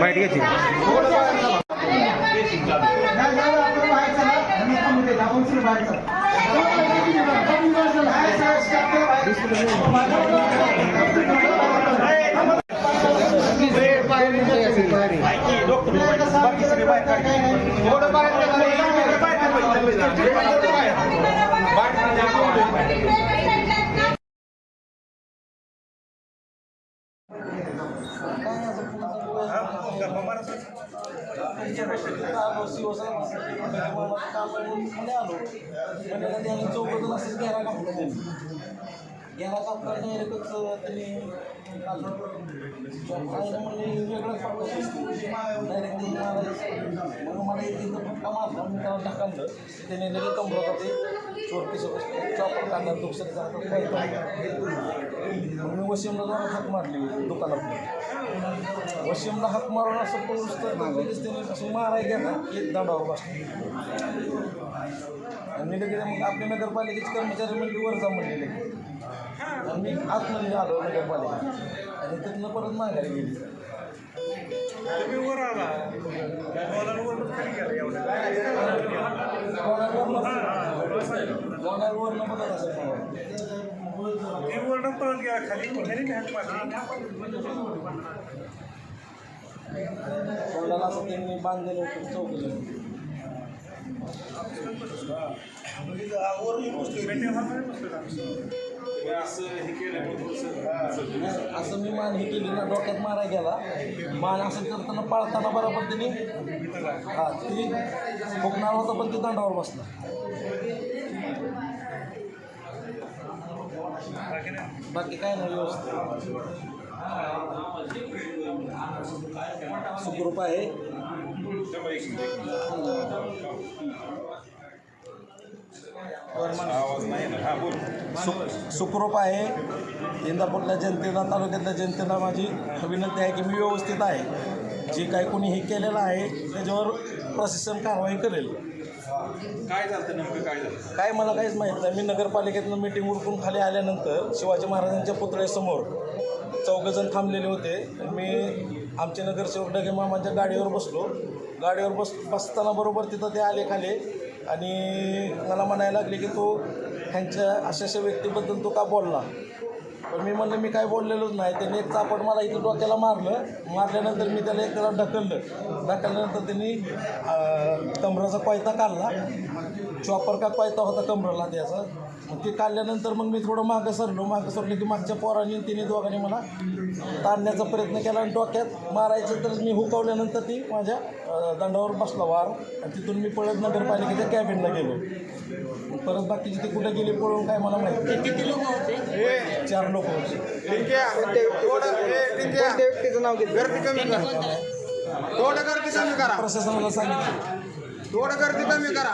bite घ्यायची गेला कापला डायरेक्टच त्यांनी वेगळंच डायरेक्ट म्हणून मला एक फटका मारला मी त्याला ढकललं त्याने लगेच कमरला ते चोरकी चॉपर काढला दुसरं जातात मग मी वशिमला जाऊन हाक मारली दुकानात वशिमला हाक मारून असं पोहोच तर लगेच त्याने असं माराय गेला एक दंडावर बसला आणि लगेच मग आपल्या नगरपालिकेचे कर्मचारी म्हणजे वर जा म्हणलेले आणि मी आतमध्ये आलो नगरपालिका आणि तिथनं परत माघारी गेली वरनं बघत असेल तोंडाला असं त्यांनी बांधलेलं होतं चौकशी असं मी मान हे केली ना डोक्यात मारा गेला मान असं करताना पळताना बरोबर त्यांनी हा ती फुकणार होता पण ती दंडावर बसला बाकी काय नाही व्यवस्थित सुखरूप आहे सुखरूप आहे इंदापूरच्या जनतेला तालुक्यातल्या जनतेला माझी विनंती आहे की मी व्यवस्थित आहे जे काही कोणी हे केलेलं आहे त्याच्यावर प्रशासन कारवाई करेल काय झालं नेमकं काय झालं काय मला काहीच माहीत नाही मी नगरपालिकेतनं मीटिंग उरकून खाली आल्यानंतर शिवाजी महाराजांच्या पुतळ्यासमोर 4 जण थांबलेले होते मी आमचे नगरसेवक डगे मामांच्या गाडीवर बसलो गाडीवर बसताना बरोबर तिथं ते आले खाली आणि मला म्हणायला लागले की तो ह्यांच्या अशा व्यक्तीबद्दल तो का बोलला पण मी म्हणलं मी काय बोललेलोच नाही त्यांनी एक चापट मला इथं डोक्याला मारल्यानंतर मी त्याला एक त्याला ढकलल्यानंतर त्यांनी कमराचा कोयता काढला चॉपर का कोयता होता कमराला त्याचा मग ते काढल्यानंतर मग मी थोडं मागं सरलो की मागच्या पोरांनी तिने दोघांनी मला ताणण्याचा प्रयत्न केला आणि डोक्यात मारायचं तर मी हुकवल्यानंतर ती माझ्या दंडावर बसला वार आणि तिथून मी पळत नगरपालिकेच्या कॅबिनला गेलो परत बाकीचे ते कुठे गेले पळून काय मला माहिती किती लोक होते 4 लोक होते व्यक्तीचं नाव घेतलं गर्दी कमी करा थोडं गर्दी कमी करा प्रशासनाला सांगितलं थोडं गर्दी कमी करा